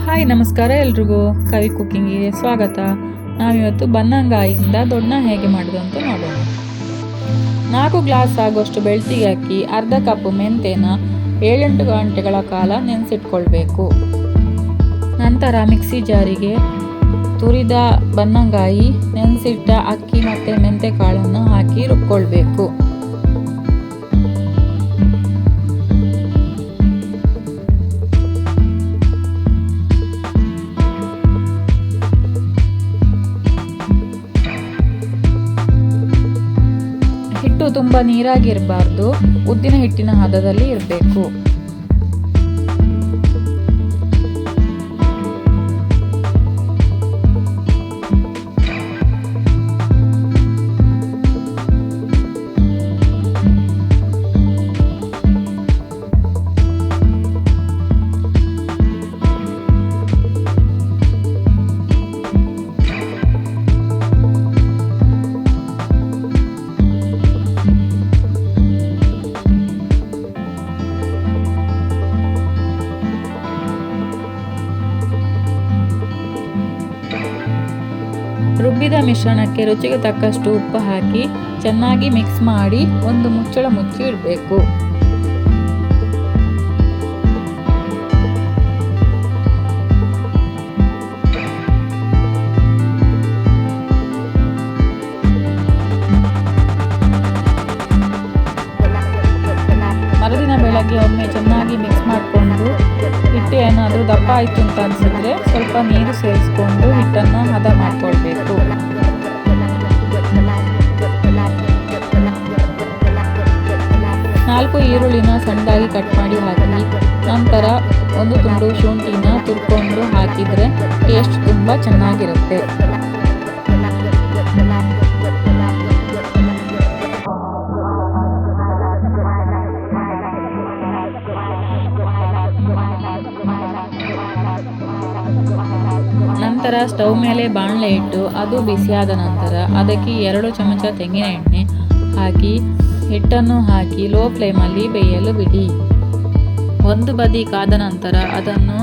Hi ನಮಸ್ಕಾರ ಎಲ್ರಿಗೂ ಕವಿ ಕುಕ್ಕಿಂಗಿಗೆ ಸ್ವಾಗತ. ನಾವಿವತ್ತು ಬನ್ನಂಗಾಯಿಯಿಂದ ದೊಡ್ಡ ಹೇಗೆ ಮಾಡೋದು ಅಂತ ನೋಡೋಣ. 4 ಗ್ಲಾಸ್ ಆಗುವಷ್ಟು ಬೆಳ್ತಿಗೆ ಅಕ್ಕಿ, ಅರ್ಧ ಕಪ್ ಮೆಂತೆನ 7-8 ಗಂಟೆಗಳ ಕಾಲ ನೆನೆಸಿಟ್ಕೊಳ್ಬೇಕು. ನಂತರ ಮಿಕ್ಸಿ ಜಾರಿಗೆ ತುರಿದ ಬನ್ನಂಗಾಯಿ, ನೆನೆಸಿಟ್ಟ ಅಕ್ಕಿ ಮತ್ತು ಮೆಂತೆ ಕಾಳನ್ನು ಹಾಕಿ ರುಬ್ಕೊಳ್ಬೇಕು. ಹಿಟ್ಟು ತುಂಬ ನೀರಾಗಿರಬಾರ್ದು, ಉದ್ದಿನ ಹಿಟ್ಟಿನ ಹದದಲ್ಲಿ ಇರಬೇಕು. ರುಬ್ಬಿದ ಮಿಶ್ರಣಕ್ಕೆ ರುಚಿಗೆ ತಕ್ಕಷ್ಟು ಉಪ್ಪು ಹಾಕಿ ಚೆನ್ನಾಗಿ ಮಿಕ್ಸ್ ಮಾಡಿ ಒಂದು ಮುಚ್ಚಳ ಮುಚ್ಚಿ ಇಡಬೇಕು. ಮರುದಿನ ಬೆಳಗ್ಗೆ ಒಮ್ಮೆ ಚೆನ್ನಾಗಿ ಮಿಕ್ಸ್ ಮಾಡಿಕೊಂಡು ಹಿಟ್ಟು ಏನಾದರೂ ದಪ್ಪ ಆಯಿತು ಅಂತ ಅನಿಸಿದ್ರೆ ಸ್ವಲ್ಪ ನೀರು ಸೇರಿಸ್ಕೊಂಡು ಹಿಟ್ಟನ್ನು ಹದ ಮಾಡಿಕೊಳ್ಬೇಕು. ನಾಲ್ಕು ಈರುಳ್ಳಿನ ಸಣ್ಣದಾಗಿ ಕಟ್ ಮಾಡಿ ಹಾಕಿ ನಂತರ ಒಂದು ತುಂಡು ಶುಂಠಿನ ತುರ್ಕೊಂಡು ಹಾಕಿದರೆ ಟೇಸ್ಟ್ ತುಂಬ ಚೆನ್ನಾಗಿರುತ್ತೆ. ನಂತರ ಸ್ಟವ್ ಮೇಲೆ ಬಾಣಲೆ ಇಟ್ಟು ಅದು ಬಿಸಿಯಾದ ನಂತರ ಅದಕ್ಕೆ 2 ಚಮಚ ತೆಂಗಿನ ಎಣ್ಣೆ ಹಾಕಿ ಹಿಟ್ಟನ್ನು ಹಾಕಿ ಲೋ ಫ್ಲೇಮಲ್ಲಿ ಬೇಯಲು ಬಿಡಿ. ಒಂದು ಬದಿ ಕಾದ ನಂತರ ಅದನ್ನು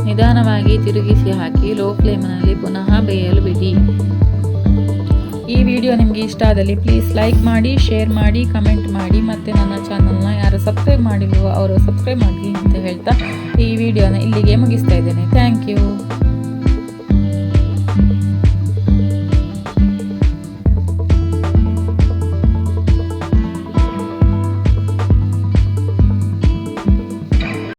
ನಿಧಾನವಾಗಿ ತಿರುಗಿಸಿ ಹಾಕಿ ಲೋ ಫ್ಲೇಮ್ನಲ್ಲಿ ಪುನಃ ಬೇಯಲು ಬಿಡಿ. ಈ ವಿಡಿಯೋ ನಿಮಗೆ ಇಷ್ಟ ಆದಲ್ಲಿ ಪ್ಲೀಸ್ ಲೈಕ್ ಮಾಡಿ, ಶೇರ್ ಮಾಡಿ, ಕಮೆಂಟ್ ಮಾಡಿ ಮತ್ತು ನನ್ನ ಚಾನಲ್ನ ಯಾರು ಸಬ್ಸ್ಕ್ರೈಬ್ ಮಾಡಿಲ್ವೋ ಅವರು ಸಬ್ಸ್ಕ್ರೈಬ್ ಮಾಡಿ ಅಂತ ಹೇಳ್ತಾ ಈ ವಿಡಿಯೋನ ಇಲ್ಲಿಗೆ ಮುಗಿಸ್ತಾ ಇದ್ದೇನೆ. Thank you.